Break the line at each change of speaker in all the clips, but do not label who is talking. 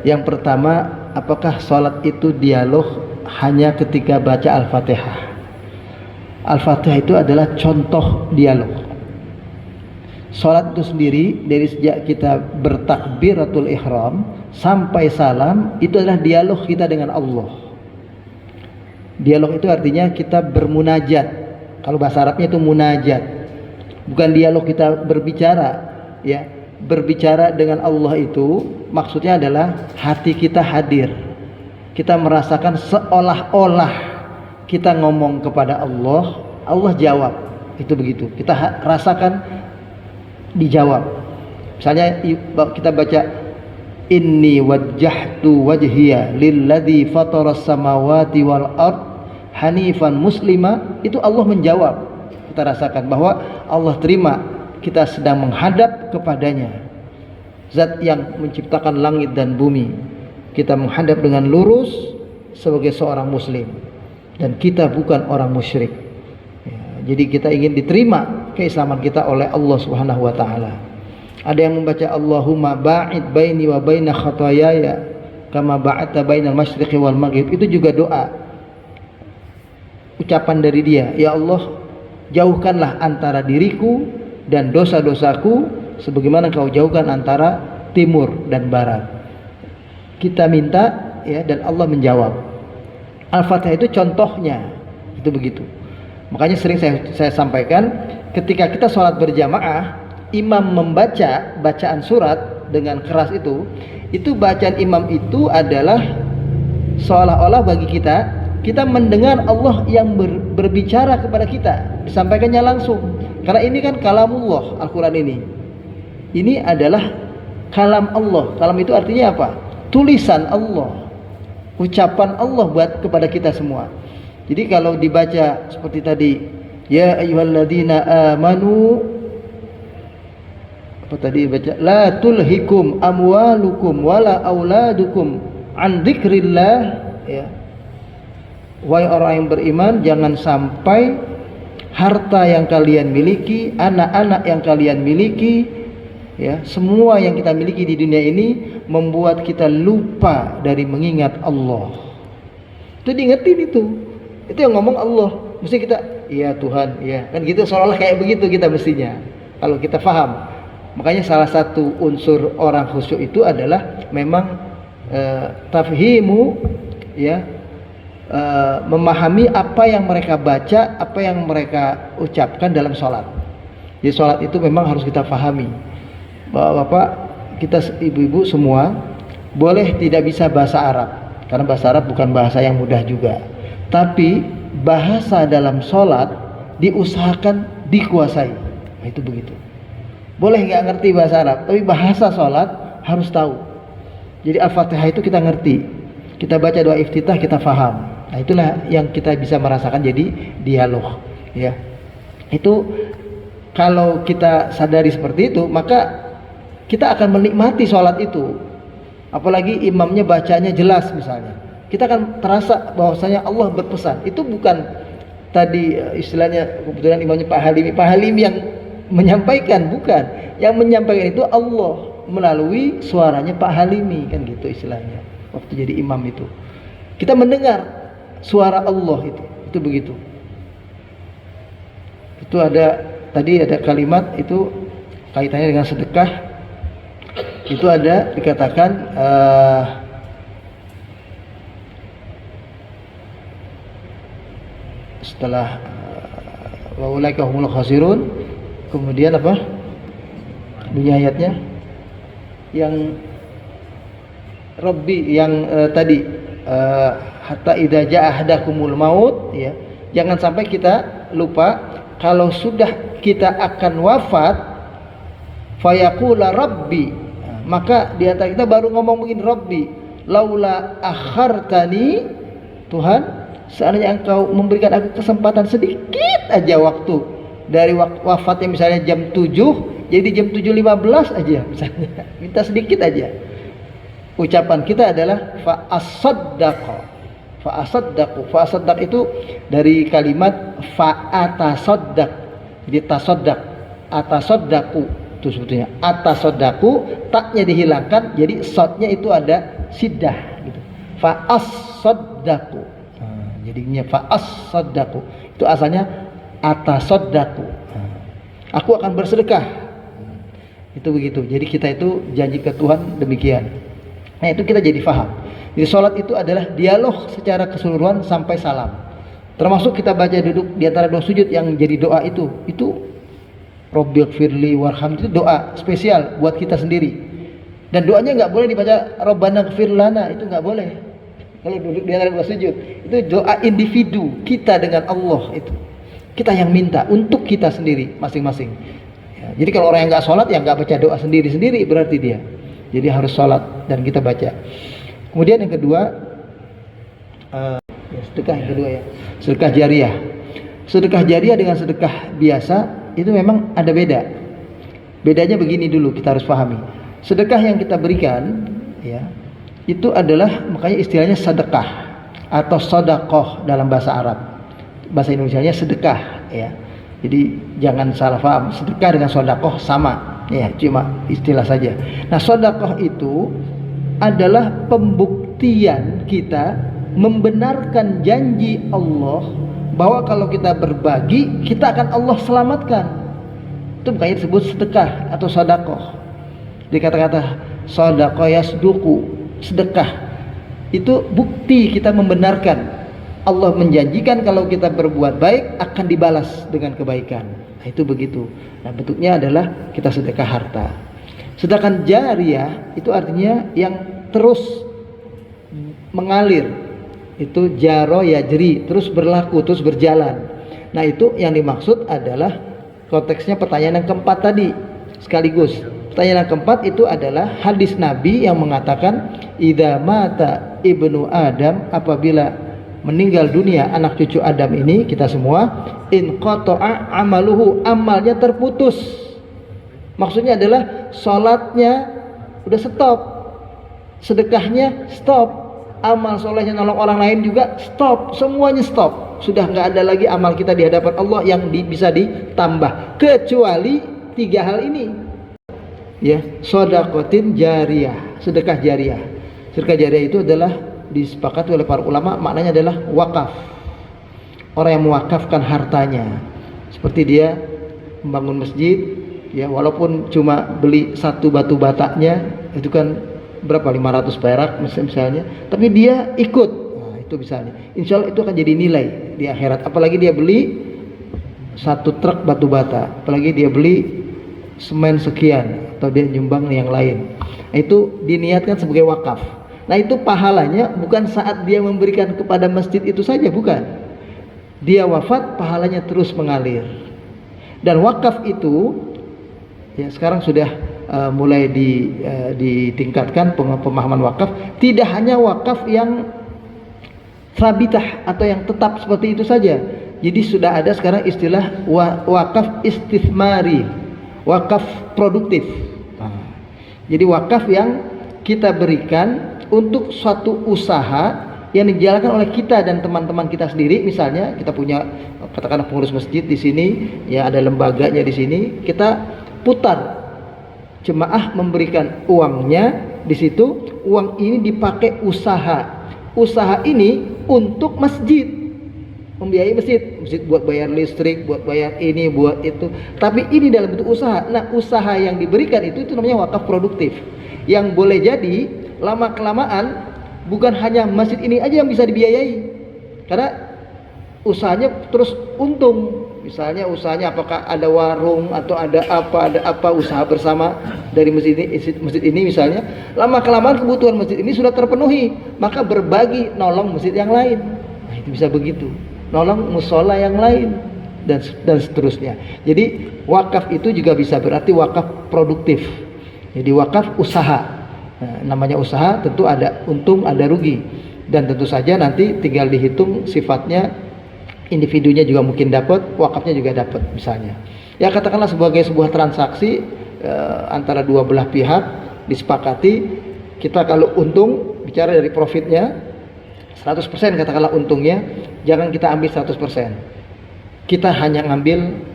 Yang pertama, apakah sholat itu dialog hanya ketika baca Al-Fatihah? Al-Fatihah itu adalah contoh dialog. Sholat itu sendiri dari sejak kita bertakbiratul ihram sampai salam itu adalah dialog kita dengan Allah. Dialog itu artinya kita bermunajat. Kalau bahasa Arabnya itu munajat. Bukan dialog kita berbicara, ya. Berbicara dengan Allah itu maksudnya adalah hati kita hadir. Kita merasakan seolah-olah kita ngomong kepada Allah, Allah jawab. Itu begitu. Kita rasakan dijawab. Misalnya kita baca inni wajjahtu wajhiya lilladzi fataras samawati wal ard hanifan muslima, itu Allah menjawab. Kita rasakan bahwa Allah terima kita sedang menghadap kepadanya, Zat yang menciptakan langit dan bumi. Kita menghadap dengan lurus sebagai seorang muslim, dan kita bukan orang musyrik. Jadi kita ingin diterima keislaman kita oleh Allah Subhanahu wa taala. Ada yang membaca Allahumma ba'id baini wa baina khataayaya kama ba'adta bainal masyriqi wal maghrib. Itu juga doa. Ucapan dari dia, ya Allah, jauhkanlah antara diriku dan dosa-dosaku sebagaimana kau jauhkan antara timur dan barat. Kita minta, ya, dan Allah menjawab. Al-Fatihah itu contohnya. Itu begitu. Makanya sering saya sampaikan, ketika kita sholat berjamaah, imam membaca bacaan surat dengan keras itu bacaan imam itu adalah seolah-olah bagi kita mendengar Allah yang berbicara kepada kita, disampaikannya langsung. Karena ini kan kalamullah, Al-Quran ini adalah kalam Allah. Kalam itu artinya apa? Tulisan Allah, ucapan Allah buat kepada kita semua. Jadi kalau dibaca seperti tadi, ya ayyuhalladzina amanu, apa tadi baca, la tulhikum amwalukum wala auladukum an dzikrillah, ya. Wahai orang yang beriman, jangan sampai harta yang kalian miliki, anak-anak yang kalian miliki, ya, semua yang kita miliki di dunia ini membuat kita lupa dari mengingat Allah. Itu diingetin itu yang ngomong Allah. Mesti kita, iya Tuhan, ya, kan gitu, seolah-olah kayak begitu kita mestinya kalau kita paham. Makanya salah satu unsur orang khusyuk itu adalah memang tafhimu, ya, memahami apa yang mereka baca, apa yang mereka ucapkan dalam sholat. Jadi sholat itu memang harus kita pahami. Bapak-bapak, kita ibu-ibu semua boleh tidak bisa bahasa Arab, karena bahasa Arab bukan bahasa yang mudah juga. Tapi bahasa dalam sholat diusahakan dikuasai. Nah, itu begitu. Boleh nggak ngerti bahasa Arab, tapi bahasa sholat harus tahu. Jadi Al-Fatihah itu kita ngerti. Kita baca doa iftitah kita faham. Nah, itulah yang kita bisa merasakan jadi dialog, ya. Itu kalau kita sadari seperti itu, maka kita akan menikmati sholat itu. Apalagi imamnya bacanya jelas misalnya, kita akan terasa bahwasanya Allah berpesan. Itu bukan tadi istilahnya, kebetulan imamnya Pak Halimi yang menyampaikan, bukan. Yang menyampaikan itu Allah melalui suaranya Pak Halimi, kan gitu istilahnya. Waktu jadi imam itu kita mendengar suara Allah itu begitu. Itu tadi ada kalimat itu kaitannya dengan sedekah. Itu ada dikatakan setelah wa ulaika humul khasirun, kemudian apa bunyi ayatnya yang Rabbi yang tadi hatta idza jaa ahadakumul maut, ya. Jangan sampai kita lupa kalau sudah kita akan wafat, fayaqula rabbi, maka di antara kita baru ngomong begini, Rabbi laula akhartani, Tuhan seandainya engkau memberikan aku kesempatan sedikit aja waktu dari wafatnya misalnya jam 7 jadi jam 7.15 aja misalnya, minta sedikit aja. Ucapan kita adalah fa asaddaq itu dari kalimat fa atasaddaq. Jadi tasaddaq, atasaddaqu, itu sebetulnya. Atasaddaku, taknya dihilangkan, jadi sodnya itu ada siddah gitu. Fa'as-saddaku. Jadinya fa'as-saddaku. Itu asalnya atasaddaku. Aku akan bersedekah. Itu begitu. Jadi kita itu janji ke Tuhan demikian. Nah, itu kita jadi faham. Jadi sholat itu adalah dialog secara keseluruhan sampai salam. Termasuk kita baca duduk di antara dua sujud yang jadi doa itu Rabbighfirli warham, itu doa spesial buat kita sendiri. Dan doanya nggak boleh dibaca Rabbana ghfir lana, itu nggak boleh. Kalau duduk di antara dua sujud, itu doa individu kita dengan Allah itu. Kita yang minta untuk kita sendiri masing-masing. Ya, jadi kalau orang yang nggak sholat, ya nggak baca doa sendiri-sendiri berarti dia. Jadi harus sholat dan kita baca. Kemudian yang kedua, sedekah yang kedua ya, sedekah jariah. Sedekah jariah dengan sedekah biasa itu memang ada beda. Bedanya begini dulu kita harus pahami. Sedekah yang kita berikan ya, itu adalah makanya istilahnya sedekah atau sedekah dalam bahasa Arab. Bahasa Indonesianya sedekah ya. Jadi jangan salah paham, sedekah dengan sedekah sama ya, cuma istilah saja. Nah, sedekah itu adalah pembuktian kita membenarkan janji Allah bahwa kalau kita berbagi, kita akan Allah selamatkan. Itu makanya disebut sedekah atau sedekah. Di kata-kata sedekah yasduku, sedekah itu bukti kita membenarkan Allah menjanjikan kalau kita berbuat baik akan dibalas dengan kebaikan. Nah, itu begitu. Nah, bentuknya adalah kita sedekah harta. Sedangkan jariah itu artinya yang terus mengalir. Itu jaro yajri, terus berlaku, terus berjalan. Nah, itu yang dimaksud adalah konteksnya pertanyaan yang keempat tadi sekaligus. Pertanyaan yang keempat itu adalah hadis Nabi yang mengatakan idza mata ibnu Adam, apabila meninggal dunia anak cucu Adam ini, kita semua, in qata'a amaluhu, amalnya terputus. Maksudnya adalah sholatnya udah stop, sedekahnya stop, amal solehnya nolong orang lain juga stop, semuanya stop. Sudah nggak ada lagi amal kita di hadapan Allah yang bisa ditambah kecuali tiga hal ini ya, sedekatin jariyah, sedekah jariyah. Sedekah jariyah itu adalah disepakati oleh para ulama, maknanya adalah wakaf. Orang yang mewakafkan hartanya, seperti dia membangun masjid ya, walaupun cuma beli satu batu batanya itu kan berapa, 500 perak misalnya, tapi dia ikut. Nah, itu misalnya, insya Allah itu akan jadi nilai di akhirat. Apalagi dia beli satu truk batu bata, apalagi dia beli semen sekian, atau dia nyumbang yang lain. Nah, itu diniatkan sebagai wakaf. Nah, itu pahalanya bukan saat dia memberikan kepada masjid itu saja, bukan. Dia wafat, pahalanya terus mengalir. Dan wakaf itu ya sekarang sudah mulai ditingkatkan pemahaman wakaf. Tidak hanya wakaf yang sabitah atau yang tetap seperti itu saja. Jadi sudah ada sekarang istilah wakaf istithmari, wakaf produktif. Jadi wakaf yang kita berikan untuk suatu usaha yang dijalankan oleh kita dan teman-teman kita sendiri. Misalnya kita punya katakanlah pengurus masjid di sini, ya ada lembaganya di sini, kita putar. Jemaah memberikan uangnya di situ, uang ini dipakai usaha. Usaha ini untuk masjid, membiayai masjid buat bayar listrik, buat bayar ini, buat itu. Tapi ini dalam bentuk usaha. Nah, usaha yang diberikan itu namanya wakaf produktif. Yang boleh jadi lama kelamaan bukan hanya masjid ini aja yang bisa dibiayai, karena usahanya terus untung. Misalnya usahanya apakah ada warung atau ada apa usaha bersama dari masjid ini misalnya, lama kelamaan kebutuhan masjid ini sudah terpenuhi, maka berbagi nolong masjid yang lain. Nah, itu bisa begitu, nolong musola yang lain dan seterusnya. Jadi wakaf itu juga bisa berarti wakaf produktif. Jadi wakaf usaha. Nah, namanya usaha tentu ada untung ada rugi, dan tentu saja nanti tinggal dihitung sifatnya. Individunya juga mungkin dapat, wakafnya juga dapat misalnya. Ya katakanlah sebagai sebuah transaksi antara dua belah pihak disepakati, kita kalau untung bicara dari profitnya 100% katakanlah untungnya, jangan kita ambil 100%. Kita hanya ngambil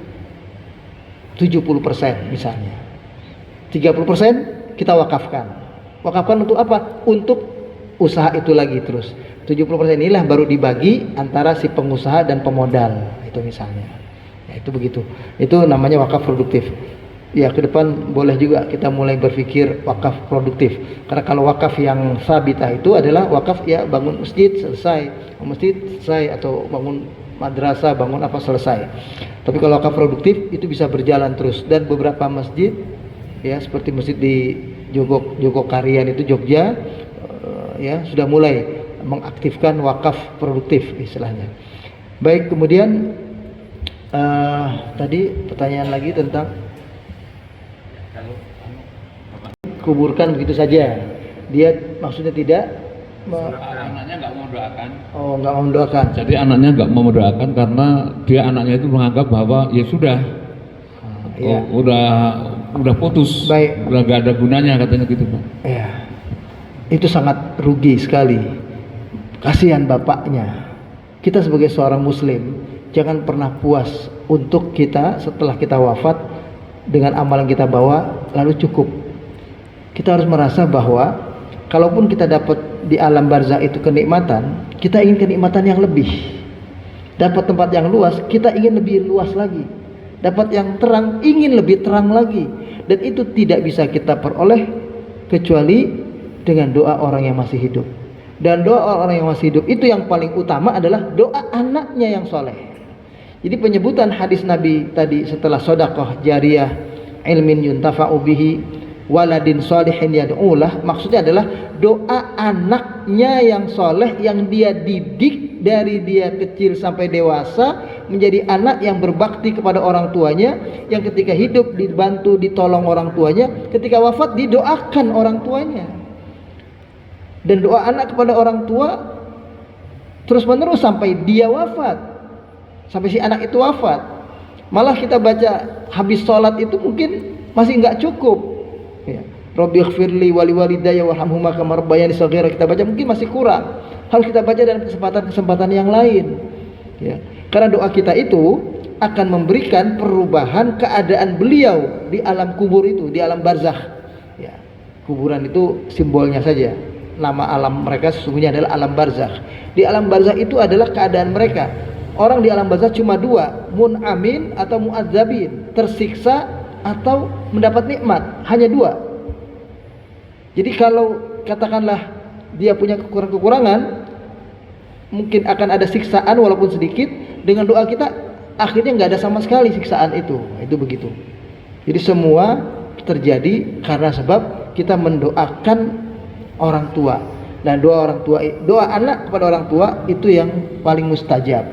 70% misalnya. 30% kita wakafkan. Wakafkan untuk apa? Untuk usaha itu lagi terus. 70% inilah baru dibagi antara si pengusaha dan pemodal. Itu misalnya. Ya, itu begitu. Itu namanya wakaf produktif. Ya, ke depan boleh juga kita mulai berpikir wakaf produktif. Karena kalau wakaf yang sabitah itu adalah wakaf ya bangun masjid selesai, atau bangun madrasah, bangun apa selesai. Tapi kalau wakaf produktif itu bisa berjalan terus, dan beberapa masjid ya seperti masjid di Jogokarian itu Jogja ya sudah mulai mengaktifkan wakaf produktif istilahnya. Baik, kemudian tadi pertanyaan lagi tentang kuburkan begitu saja. Dia maksudnya tidak
anaknya nggak mau doakan.
Oh, nggak mau doakan.
Jadi anaknya nggak mau doakan karena anaknya itu menganggap bahwa ya sudah,
ya.
udah putus,
baik,
udah nggak ada gunanya katanya gitu, Pak.
Ya, itu sangat rugi sekali. Kasihan bapaknya. Kita sebagai seorang muslim jangan pernah puas untuk kita setelah kita wafat dengan amal yang kita bawa lalu cukup. Kita harus merasa bahwa kalaupun kita dapat di alam barzah itu kenikmatan, kita ingin kenikmatan yang lebih. Dapat tempat yang luas, kita ingin lebih luas lagi. Dapat yang terang, ingin lebih terang lagi. Dan itu tidak bisa kita peroleh kecuali dengan doa orang yang masih hidup. Dan doa orang yang masih hidup itu yang paling utama adalah doa anaknya yang soleh. Jadi penyebutan hadis Nabi tadi setelah sedekah jariyah, ilmin yuntafa'u bihi, waladin sholihin yad'ulah, maksudnya adalah doa anaknya yang soleh yang dia didik dari dia kecil sampai dewasa menjadi anak yang berbakti kepada orang tuanya, yang ketika hidup dibantu ditolong orang tuanya, ketika wafat didoakan orang tuanya. Dan doa anak kepada orang tua terus menerus sampai dia wafat, sampai si anak itu wafat. Malah kita baca habis sholat itu mungkin masih nggak cukup. Ya. Rabbighfirli wali walidayya warhamhuma kama rabbayani shaghira, kita baca mungkin masih kurang. Harus kita baca dalam kesempatan-kesempatan yang lain. Ya. Karena doa kita itu akan memberikan perubahan keadaan beliau di alam kubur itu, di alam barzakh. Ya. Kuburan itu simbolnya saja. Nama alam mereka sesungguhnya adalah alam barzakh. Di alam barzakh itu adalah keadaan mereka. Orang di alam barzakh cuma dua, mun'amin atau mu'adzabin, tersiksa atau mendapat nikmat, hanya dua. Jadi kalau katakanlah dia punya kekurangan, mungkin akan ada siksaan walaupun sedikit. Dengan doa kita akhirnya nggak ada sama sekali siksaan itu begitu. Jadi semua terjadi karena sebab kita mendoakan orang tua. Dan doa anak kepada orang tua itu yang paling mustajab.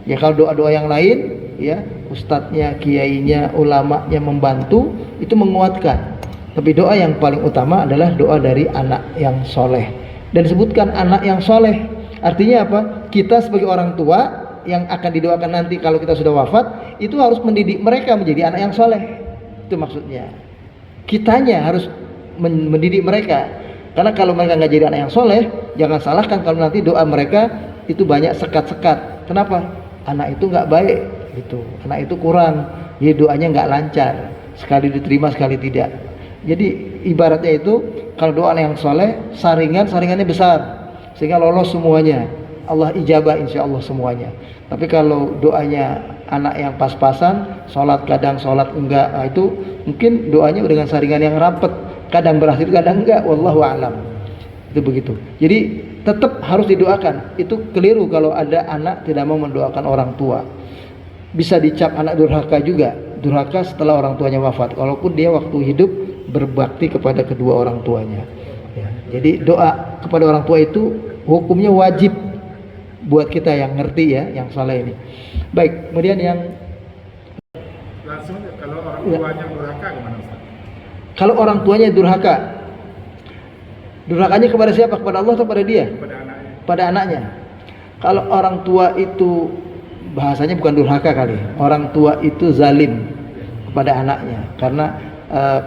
Ya kalau doa-doa yang lain ya ustadznya, kiainya, ulamanya membantu, itu menguatkan. Tapi doa yang paling utama adalah doa dari anak yang soleh. Dan disebutkan anak yang soleh, artinya apa? Kita sebagai orang tua yang akan didoakan nanti kalau kita sudah wafat, itu harus mendidik mereka menjadi anak yang soleh. Itu maksudnya. Kitanya harus mendidik mereka. Karena kalau mereka nggak jadi anak yang soleh, jangan salahkan kalau nanti doa mereka itu banyak sekat-sekat. Kenapa? Anak itu nggak baik. Gitu. Anak itu kurang, jadi doanya nggak lancar, sekali diterima sekali tidak. Jadi ibaratnya itu kalau doa yang soleh, saringannya besar sehingga lolos semuanya, Allah ijabah insya Allah semuanya. Tapi kalau doanya anak yang pas-pasan, sholat kadang sholat enggak, nah itu mungkin doanya dengan saringan yang rapat, kadang berhasil kadang enggak, wallahu a'lam. Itu begitu. Jadi tetap harus didoakan. Itu keliru kalau ada anak tidak mau mendoakan orang tua. Bisa dicap anak durhaka juga, durhaka setelah orang tuanya wafat, walaupun dia waktu hidup berbakti kepada kedua orang tuanya. Ya, jadi doa kepada orang tua itu hukumnya wajib buat kita yang ngerti ya, yang saleh ini. Baik, kemudian yang
langsung kalau orang tuanya durhaka gimana Ustaz?
Kalau orang tuanya durhaka, durhakanya kepada siapa? Kepada Allah atau kepada dia?
Kepada anaknya.
Pada anaknya. Kalau orang tua itu bahasanya bukan durhaka kali. Orang tua itu zalim kepada anaknya. Karena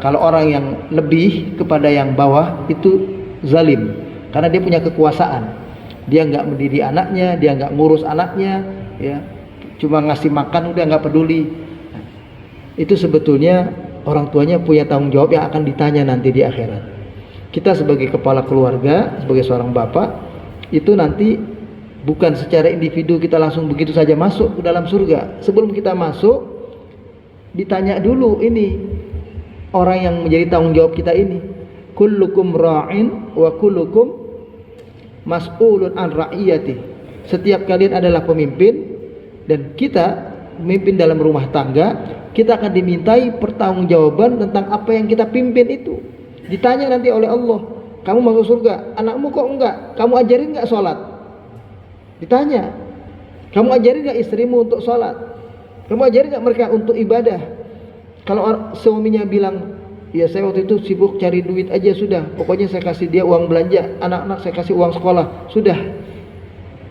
kalau orang yang lebih kepada yang bawah itu zalim. Karena dia punya kekuasaan. Dia nggak mendidik anaknya, dia nggak ngurus anaknya, ya, cuma ngasih makan udah nggak peduli. Itu sebetulnya orang tuanya punya tanggung jawab yang akan ditanya nanti di akhirat. Kita sebagai kepala keluarga, sebagai seorang bapak, itu nanti bukan secara individu kita langsung begitu saja masuk ke dalam surga. Sebelum kita masuk, ditanya dulu ini orang yang menjadi tanggung jawab kita ini. Kullukum ra'in wa kullukum mas'ulun an ra'iyati. Setiap kalian adalah pemimpin, dan kita memimpin dalam rumah tangga, kita akan dimintai pertanggungjawaban tentang apa yang kita pimpin itu. Ditanya nanti oleh Allah, kamu masuk surga, anakmu kok enggak? Kamu ajarin enggak sholat? Ditanya, kamu ajarin enggak istrimu untuk sholat? Kamu ajarin enggak mereka untuk ibadah? Kalau suaminya bilang, ya saya waktu itu sibuk cari duit aja sudah, pokoknya saya kasih dia uang belanja, anak-anak saya kasih uang sekolah, sudah.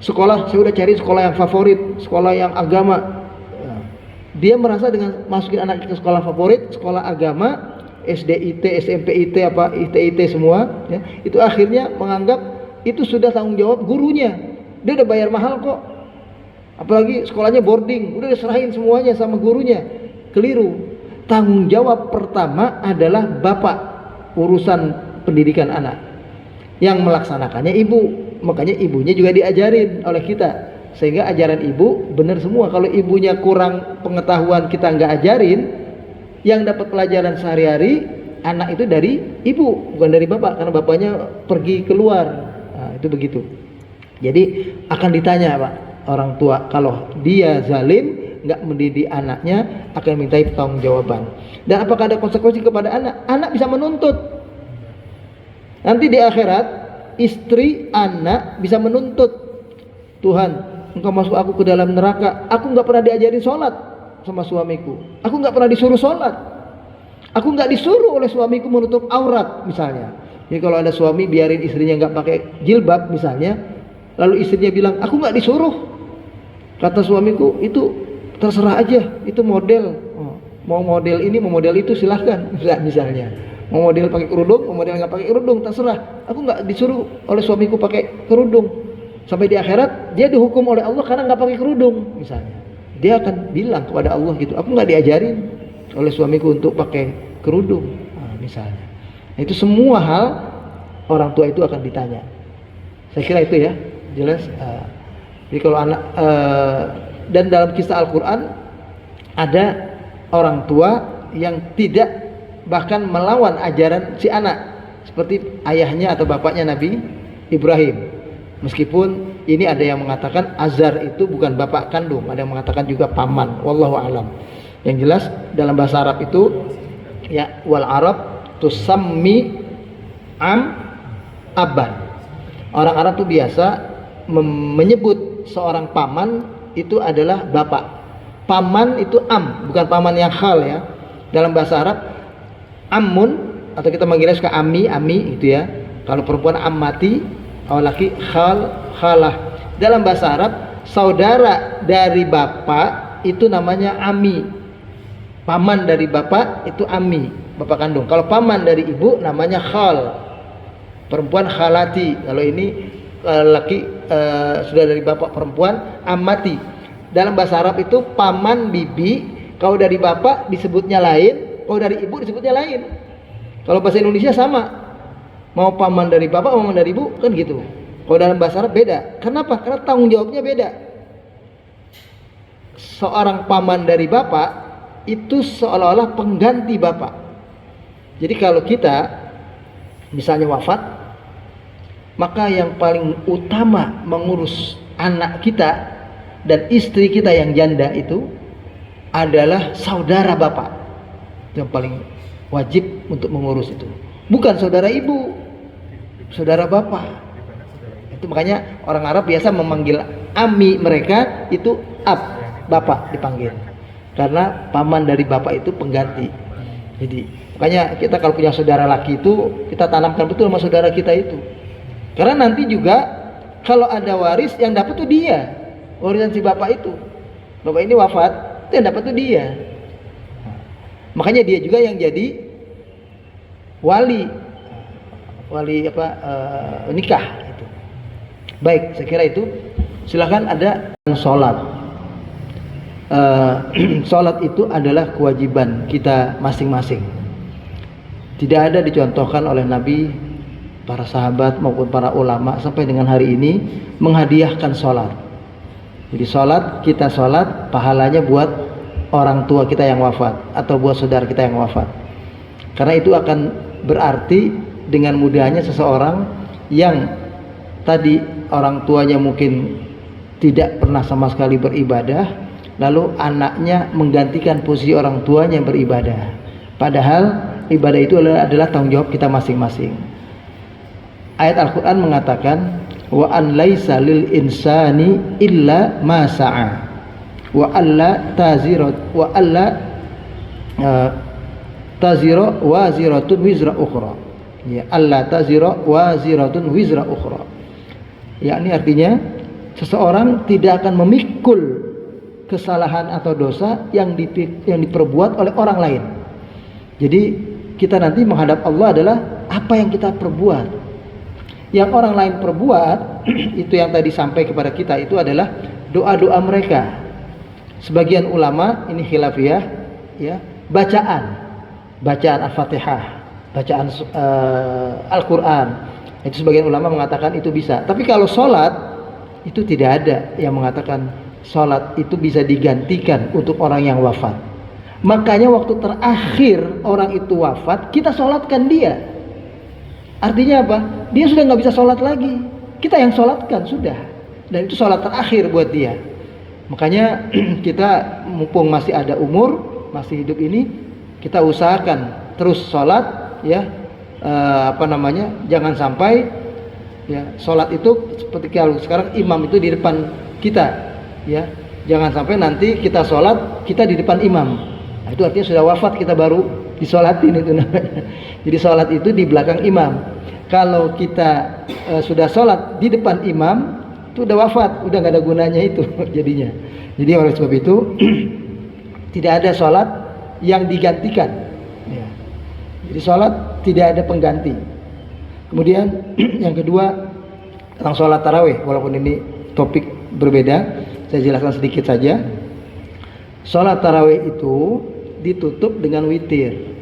Sekolah saya udah cari sekolah yang favorit, sekolah yang agama. Dia merasa dengan masukin anak ke sekolah favorit, sekolah agama, SDIT, SMPIT, apa ITIT semua, ya, itu akhirnya menganggap itu sudah tanggung jawab gurunya. Dia udah bayar mahal kok. Apalagi sekolahnya boarding, udah diserahin semuanya sama gurunya. Keliru. Tanggung jawab pertama adalah bapak, urusan pendidikan anak. Yang melaksanakannya ibu. Makanya ibunya juga diajarin oleh kita, sehingga ajaran ibu benar semua. Kalau ibunya kurang pengetahuan, kita nggak ajarin, yang dapat pelajaran sehari-hari anak itu dari ibu, bukan dari bapak, karena bapaknya pergi keluar. Nah, itu begitu. Jadi akan ditanya Pak, orang tua kalau dia zalim, nggak mendidik anaknya, akan mintai pertanggungjawaban. Dan apakah ada konsekuensi kepada anak? Anak bisa menuntut. Nanti di akhirat istri, anak bisa menuntut, Tuhan, engkau masuk aku ke dalam neraka, aku nggak pernah diajarin sholat sama suamiku, aku nggak pernah disuruh sholat, aku nggak disuruh oleh suamiku menutup aurat misalnya. Jadi kalau ada suami biarin istrinya nggak pakai jilbab misalnya, lalu istrinya bilang aku nggak disuruh, kata suamiku itu terserah aja, itu model, mau model ini mau model itu silahkan, misalnya. Mau model pakai kerudung, mau model nggak pakai kerudung, terserah. Aku nggak disuruh oleh suamiku pakai kerudung. Sampai di akhirat dia dihukum oleh Allah karena nggak pakai kerudung, misalnya. Dia akan bilang kepada Allah gitu, aku nggak diajarin oleh suamiku untuk pakai kerudung, misalnya. Itu semua hal orang tua itu akan ditanya. Saya kira itu ya, jelas. Jadi kalau anak dan dalam kisah Al-Quran ada orang tua yang tidak bahkan melawan ajaran si anak, seperti ayahnya atau bapaknya Nabi Ibrahim. Meskipun ini ada yang mengatakan Azar itu bukan bapak kandung, ada yang mengatakan juga paman, wallahu alam. Yang jelas dalam bahasa Arab itu ya, wal Arab tusammi am aban. Orang Arab itu biasa menyebut seorang paman itu adalah bapak. Paman itu am, bukan paman yang khal ya. Dalam bahasa Arab ammun, atau kita manggilnya suka ami gitu ya. Kalau perempuan ammati, kalau laki khal, khalah. Dalam bahasa Arab, saudara dari bapak itu namanya ami. Paman dari bapak itu ami, bapak kandung. Kalau paman dari ibu namanya khal. Perempuan khalati. Kalau ini laki sudah dari bapak perempuan ammati. Dalam bahasa Arab itu paman bibi, kalau dari bapak disebutnya lain, kalau dari ibu disebutnya lain. Kalau bahasa Indonesia sama, mau paman dari bapak, mau paman dari ibu, kan gitu. Kalau dalam bahasa Arab beda. Kenapa? Karena tanggung jawabnya beda. Seorang paman dari bapak itu seolah-olah pengganti bapak. Jadi kalau kita misalnya wafat, maka yang paling utama mengurus anak kita dan istri kita yang janda itu adalah saudara bapak. Yang paling wajib untuk mengurus itu, bukan saudara ibu, saudara bapak. Itu makanya orang Arab biasa memanggil ami mereka itu ab, bapak dipanggil, karena paman dari bapak itu pengganti. Jadi makanya kita kalau punya saudara laki itu kita tanamkan betul sama saudara kita itu, karena nanti juga kalau ada waris yang dapat tuh dia, warisan si bapak itu. Bapak ini wafat, itu yang dapat tuh dia. Makanya dia juga yang jadi wali apa nikah itu. Baik, saya kira itu. Silakan ada sholat. Sholat itu adalah kewajiban kita masing-masing. Tidak ada dicontohkan oleh Nabi, para sahabat maupun para ulama sampai dengan hari ini menghadiahkan sholat. Jadi sholat, kita sholat pahalanya buat orang tua kita yang wafat atau buat saudara kita yang wafat. Karena itu akan berarti dengan mudahnya seseorang yang tadi orang tuanya mungkin tidak pernah sama sekali beribadah, lalu anaknya menggantikan posisi orang tuanya beribadah. Padahal ibadah itu adalah tanggung jawab kita masing-masing. Ayat Al-Quran mengatakan, wa an laisa lil insani illa ma sa'a wa alla tazirat wa alla tazira waziratun wizra ukhra. Ya, alla tazira waziratun wizra ukhra. Yakni artinya seseorang tidak akan memikul kesalahan atau dosa yang diperbuat oleh orang lain. Jadi kita nanti menghadap Allah adalah apa yang kita perbuat. Yang orang lain perbuat itu yang tadi sampai kepada kita itu adalah doa-doa mereka. Sebagian ulama ini khilafiyah, ya, bacaan Al-Fatihah, bacaan Al-Quran. Itu sebagian ulama mengatakan itu bisa. Tapi kalau sholat itu tidak ada yang mengatakan sholat itu bisa digantikan untuk orang yang wafat. Makanya waktu terakhir orang itu wafat, kita sholatkan dia. Artinya apa? Dia sudah nggak bisa sholat lagi. Kita yang sholatkan sudah. Dan itu sholat terakhir buat dia. Makanya kita mumpung masih ada umur, masih hidup ini, kita usahakan terus sholat, ya. Jangan sampai ya sholat itu seperti kalau sekarang imam itu di depan kita, ya. Jangan sampai nanti kita sholat, kita di depan imam. Nah, itu artinya sudah wafat, kita baru disolatin itu namanya. Jadi sholat itu di belakang imam. Kalau kita sudah sholat di depan imam, itu udah wafat, udah nggak ada gunanya itu jadinya. Jadi oleh sebab itu tidak ada sholat yang digantikan. Ya. Jadi sholat tidak ada pengganti. Kemudian yang kedua tentang sholat tarawih, walaupun ini topik berbeda, saya jelaskan sedikit saja. Sholat tarawih itu ditutup dengan witir.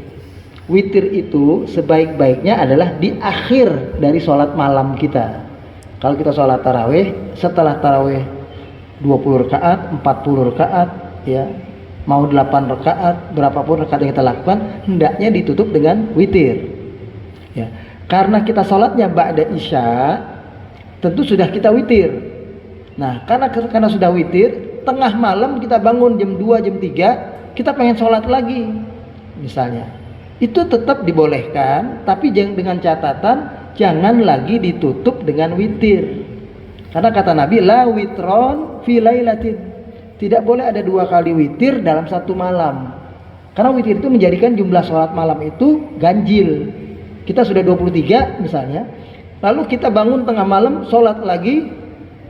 Witir itu sebaik-baiknya adalah di akhir dari sholat malam kita. Kalau kita sholat tarawih, setelah tarawih 20 rakaat, 40 rakaat, ya, mau 8 rakaat, berapapun rakaat yang kita lakukan, hendaknya ditutup dengan witir. Ya, karena kita sholatnya ba'da isya, tentu sudah kita witir. Nah, karena sudah witir, tengah malam kita bangun jam 2, jam 3, kita pengen sholat lagi, misalnya. Itu tetap dibolehkan, tapi dengan catatan jangan lagi ditutup dengan witir. Karena kata Nabi, la witron fi lailatin. Tidak boleh ada 2 kali witir dalam satu malam. Karena witir itu menjadikan jumlah sholat malam itu ganjil. Kita sudah 23 misalnya, lalu kita bangun tengah malam sholat lagi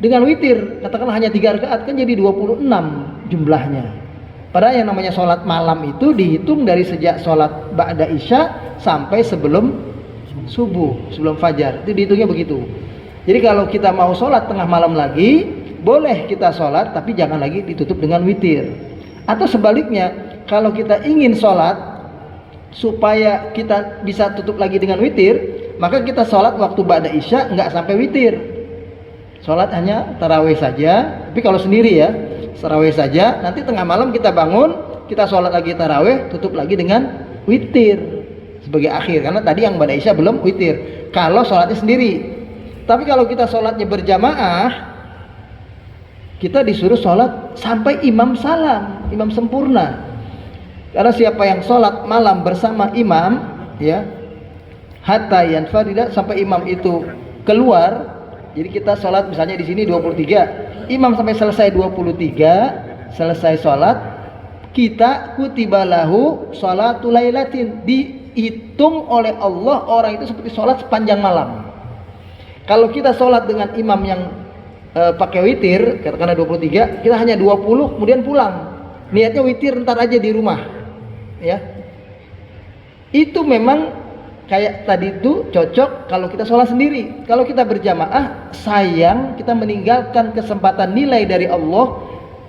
dengan witir, katakanlah hanya 3 rakaat, kan jadi 26 jumlahnya. Padahal yang namanya sholat malam itu dihitung dari sejak sholat ba'da isya sampai sebelum subuh, sebelum fajar. Itu dihitungnya begitu. Jadi kalau kita mau sholat tengah malam lagi, boleh kita sholat, tapi jangan lagi ditutup dengan witir. Atau sebaliknya, kalau kita ingin sholat supaya kita bisa tutup lagi dengan witir, maka kita sholat waktu ba'da isya nggak sampai witir. Sholat hanya tarawih saja. Tapi kalau sendiri ya, tarawih saja, nanti tengah malam kita bangun, kita sholat lagi tarawih, tutup lagi dengan witir sebagai akhir, karena tadi yang ba'da isya belum witir kalau sholatnya sendiri. Tapi kalau kita sholatnya berjamaah, kita disuruh sholat sampai imam salam, imam sempurna. Karena siapa yang sholat malam bersama imam, ya, hatta yanfarida, sampai imam itu keluar. Jadi kita sholat misalnya di sini 23, imam sampai selesai 23, selesai sholat, kita kutibalahu sholatul lailatin, dihitung oleh Allah orang itu seperti sholat sepanjang malam. Kalau kita sholat dengan imam yang pakai witir, katakanlah 23, kita hanya 20, kemudian pulang, niatnya witir ntar aja di rumah, ya, itu memang kayak tadi itu cocok kalau kita sholat sendiri. Kalau kita berjamaah, sayang kita meninggalkan kesempatan nilai dari Allah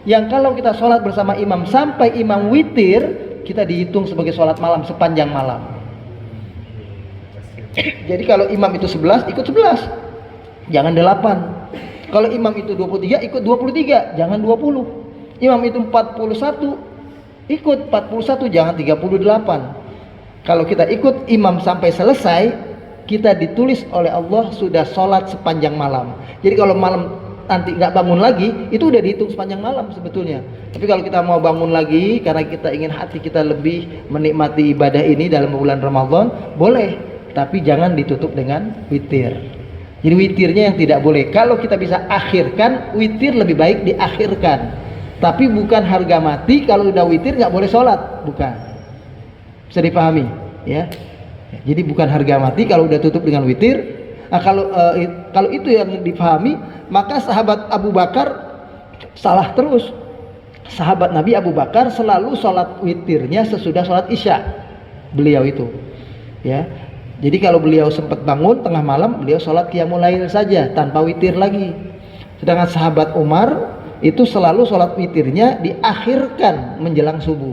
Yang kalau kita sholat bersama imam sampai imam witir, kita dihitung sebagai sholat malam sepanjang malam. Jadi kalau imam itu 11, ikut 11, jangan 8. Kalau imam itu 23, ikut 23, jangan 20. Imam itu 41, ikut 41, jangan 38. Kalau kita ikut imam sampai selesai, kita ditulis oleh Allah sudah sholat sepanjang malam. Jadi kalau malam nanti nggak bangun lagi, itu udah dihitung sepanjang malam sebetulnya. Tapi kalau kita mau bangun lagi karena kita ingin hati kita lebih menikmati ibadah ini dalam bulan Ramadan, boleh, tapi jangan ditutup dengan witir. Jadi witirnya yang tidak boleh. Kalau kita bisa akhirkan, witir lebih baik diakhirkan. Tapi bukan harga mati kalau udah witir nggak boleh sholat, bukan. Bisa dipahami, ya. Jadi bukan harga mati kalau udah tutup dengan witir. Nah, kalau itu yang dipahami, maka sahabat Abu Bakar salah terus. Sahabat Nabi Abu Bakar selalu sholat witirnya sesudah sholat isya. Beliau itu, ya. Jadi kalau beliau sempat bangun tengah malam, beliau sholat qiyamul lail saja tanpa witir lagi. Sedangkan sahabat Umar itu selalu sholat witirnya diakhirkan menjelang subuh.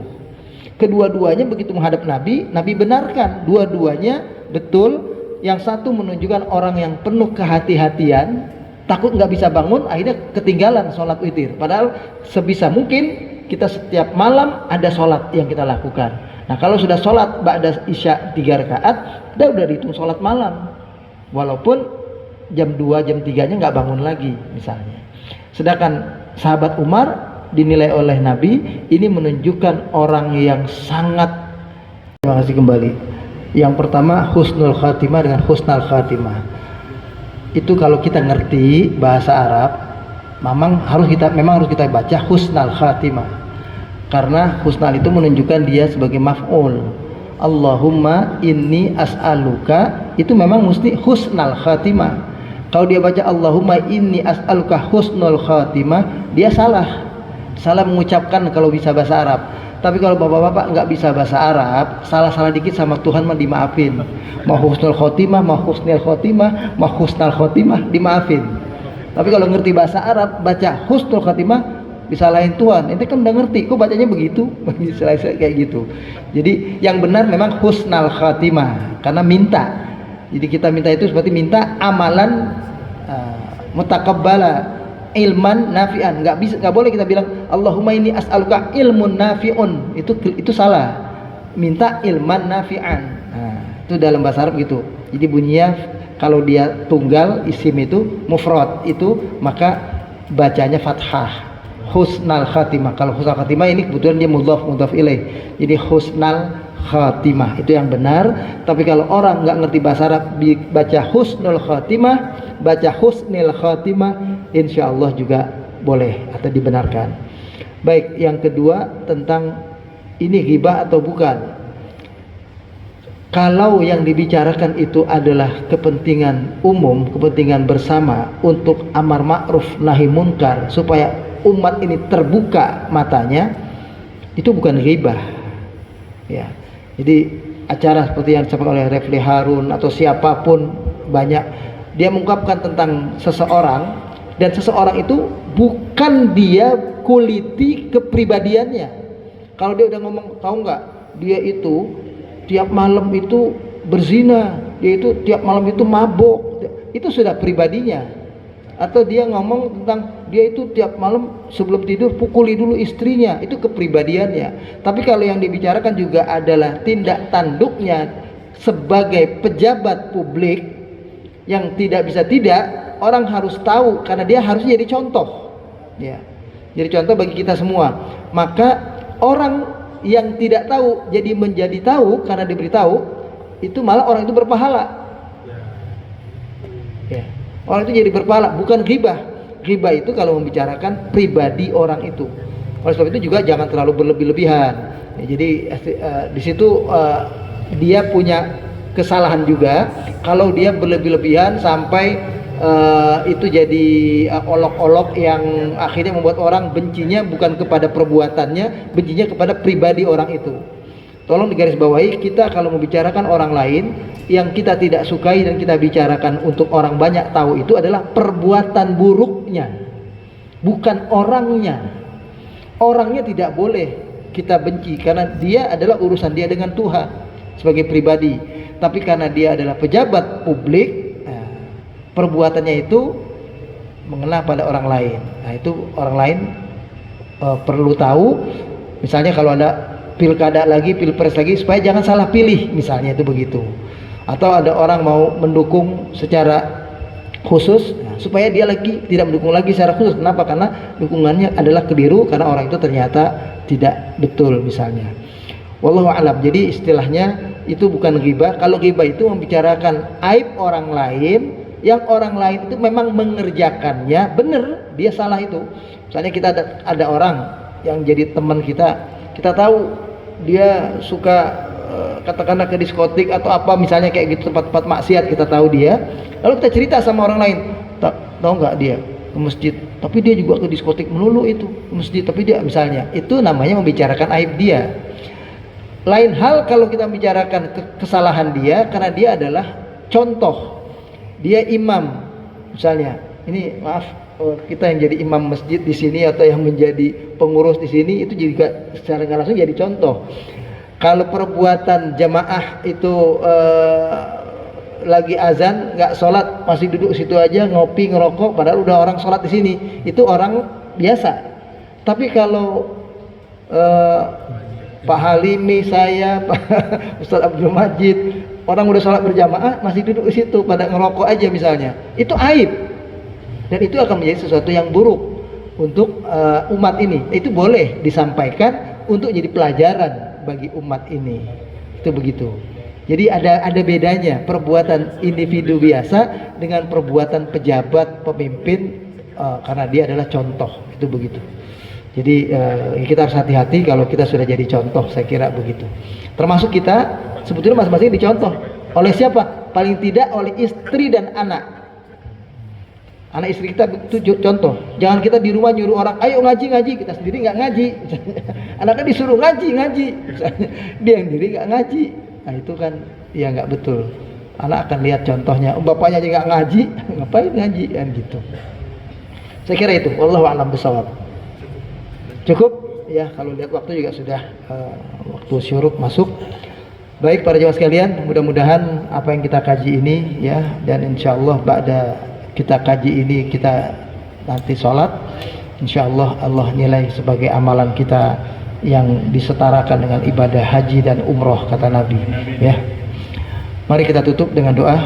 Kedua-duanya begitu menghadap Nabi, Nabi benarkan. Dua-duanya betul. Yang satu menunjukkan orang yang penuh kehati-hatian, takut nggak bisa bangun, akhirnya ketinggalan sholat witir. Padahal sebisa mungkin kita setiap malam ada sholat yang kita lakukan. Nah kalau sudah sholat ba'da isya 3 rakaat, udah dihitung sholat malam. Walaupun jam 2, jam 3-nya nggak bangun lagi misalnya. Sedangkan sahabat Umar dinilai oleh Nabi ini menunjukkan orang yang sangat, terima kasih kembali. Yang pertama husnul khatimah dengan husnal khatimah. Itu kalau kita ngerti bahasa Arab, memang harus kita baca husnal khatimah. Karena husnal itu menunjukkan dia sebagai maf'ul. Allahumma inni as'aluka, itu memang mesti husnal khatimah. Kalau dia baca Allahumma inni as'aluka husnul khatimah, dia salah mengucapkan kalau bisa bahasa Arab. Tapi kalau bapak-bapak nggak bisa bahasa Arab, salah-salah dikit sama Tuhan mah dimaafin. Mau husnul khotimah, mau husnul khotimah, mau husnal khotimah, dimaafin. Tapi kalau ngerti bahasa Arab, baca husnul khotimah, disalahin Tuhan. Ente kan udah ngerti, kok bacanya begitu? Kayak gitu. Jadi yang benar memang husnal khotimah, karena minta. Jadi kita minta itu seperti minta amalan mutakabbala, ilman nafi'an. Nggak boleh kita bilang Allahumma inni as'aluka ilmun nafi'un, itu salah. Minta ilman nafi'an. Nah, itu dalam bahasa Arab gitu. Jadi bunyinya kalau dia tunggal isim itu mufrad itu, maka bacanya fathah. Husnal khatimah. Kalau husnal khatimah ini kebetulan dia mudhaf ilaih. Jadi husnal khatimah itu yang benar. Tapi kalau orang nggak ngerti bahasa Arab, baca husnul khatimah, baca husnil khatimah, insya Allah juga boleh atau dibenarkan. Baik, yang kedua tentang ini ghibah atau bukan. Kalau yang dibicarakan itu adalah kepentingan umum, kepentingan bersama untuk amar ma'ruf nahi munkar supaya umat ini terbuka matanya, itu bukan ghibah. Ya. Jadi acara seperti yang disampaikan oleh Refli Harun atau siapapun banyak, dia mengungkapkan tentang seseorang, dan seseorang itu bukan dia kuliti kepribadiannya. Kalau dia udah ngomong, tahu nggak, dia itu tiap malam itu berzina, dia itu tiap malam itu mabuk, itu sudah pribadinya. Atau dia ngomong tentang dia itu tiap malam sebelum tidur pukuli dulu istrinya, itu kepribadiannya. Tapi kalau yang dibicarakan juga adalah tindak tanduknya sebagai pejabat publik yang tidak bisa tidak, orang harus tahu karena dia harus jadi contoh. Ya. Jadi contoh bagi kita semua. Maka orang yang tidak tahu jadi menjadi tahu karena diberitahu, itu malah orang itu berpahala. Ya. Orang itu jadi berpahala, bukan ghibah. Ghibah itu kalau membicarakan pribadi orang itu. Oleh sebab itu juga jangan terlalu berlebih-lebihan. Ya, jadi di situ dia punya kesalahan juga kalau dia berlebih-lebihan sampai itu jadi olok-olok yang akhirnya membuat orang bencinya bukan kepada perbuatannya, bencinya kepada pribadi orang itu. Tolong digarisbawahi, kita kalau membicarakan orang lain yang kita tidak sukai dan kita bicarakan untuk orang banyak tahu, itu adalah perbuatan buruknya, bukan orangnya. Orangnya tidak boleh kita benci karena dia adalah urusan dia dengan Tuhan sebagai pribadi. Tapi karena dia adalah pejabat publik, perbuatannya itu mengena pada orang lain. Nah, itu orang lain perlu tahu. Misalnya kalau ada pilkada lagi, pilpres lagi, supaya jangan salah pilih, misalnya itu begitu. Atau ada orang mau mendukung secara khusus, supaya dia lagi tidak mendukung lagi secara khusus. Kenapa? Karena dukungannya adalah keliru, karena orang itu ternyata tidak betul misalnya. Wallahu a'lam. Jadi istilahnya itu bukan ghibah. Kalau ghibah itu membicarakan aib orang lain, yang orang lain itu memang mengerjakannya benar, dia salah itu. Misalnya kita ada orang yang jadi teman kita tahu dia suka katakanlah ke diskotik atau apa misalnya kayak gitu, tempat-tempat maksiat kita tahu dia, lalu kita cerita sama orang lain, tahu nggak dia ke masjid, tapi dia juga ke diskotik melulu itu, ke masjid tapi dia misalnya, itu namanya membicarakan aib dia. Lain hal kalau kita membicarakan kesalahan dia karena dia adalah contoh, dia imam misalnya, ini maaf kita yang jadi imam masjid di sini atau yang menjadi pengurus di sini itu juga secara nggak langsung jadi contoh. Kalau perbuatan jamaah itu lagi azan nggak sholat, masih duduk situ aja ngopi ngerokok, padahal udah orang sholat di sini, itu orang biasa. Tapi kalau Pak Halimi, saya, Pak Ustadz Abdul Majid, orang udah sholat berjamaah masih duduk di situ pada ngerokok aja misalnya, itu aib. Dan itu akan menjadi sesuatu yang buruk untuk umat ini. Itu boleh disampaikan untuk jadi pelajaran bagi umat ini. Itu begitu. Jadi ada bedanya perbuatan individu biasa dengan perbuatan pejabat, pemimpin, karena dia adalah contoh. Itu begitu. Jadi kita harus hati-hati kalau kita sudah jadi contoh, saya kira begitu. Termasuk kita sebetulnya masing-masing dicontoh. Oleh siapa? Paling tidak oleh istri dan anak. Anak istri kita itu contoh. Jangan kita di rumah nyuruh orang, ayo ngaji, kita sendiri nggak ngaji. Anaknya disuruh ngaji. Dia yang sendiri nggak ngaji. Nah itu kan ya nggak betul. Anak akan lihat contohnya. Bapaknya aja nggak ngaji, ngapain ngaji kan gitu. Saya kira itu. Wallahu a'lam bishawab. Cukup ya, kalau lihat waktu juga sudah waktu syuruk masuk. Baik para jemaah sekalian, mudah-mudahan apa yang kita kaji ini ya, dan insyaallah ba'da kita kaji ini kita nanti sholat, insyaallah Allah nilai sebagai amalan kita yang disetarakan dengan ibadah haji dan umroh kata Nabi ya. Mari kita tutup dengan doa.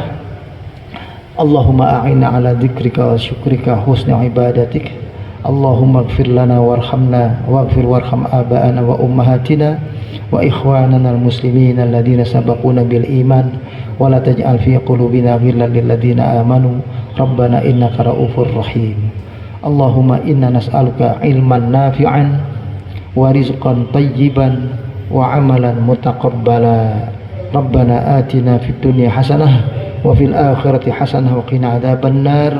Allahumma a'inna ala dzikrika wa syukrika husni ibadatik. Allahumma ighfir lana warhamna waghfir warham aba'ana wa ummahatina wa ikhwanana al-muslimin alladhina sabaquna bil iman wa la taj'al fi qulubina ghillan lil ladzina amanu rabbana innaka ra'ufur rahim. Allahumma inna nas'aluka ilman nafi'an wa rizqan tayyiban wa amalan mutaqabbala. Rabbana atina fid dunya hasanah wa fil akhirati hasanah wa qina adzaban nar.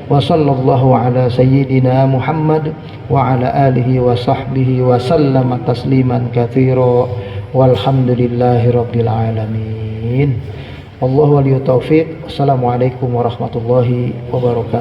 Wa sallallahu ala sayyidina Muhammad wa ala alihi wa sahbihi wa sallama tasliman katsira walhamdulillahi rabbil alamin. Wallahu waliyut taufiq. Assalamualaikum warahmatullahi wabarakatuh.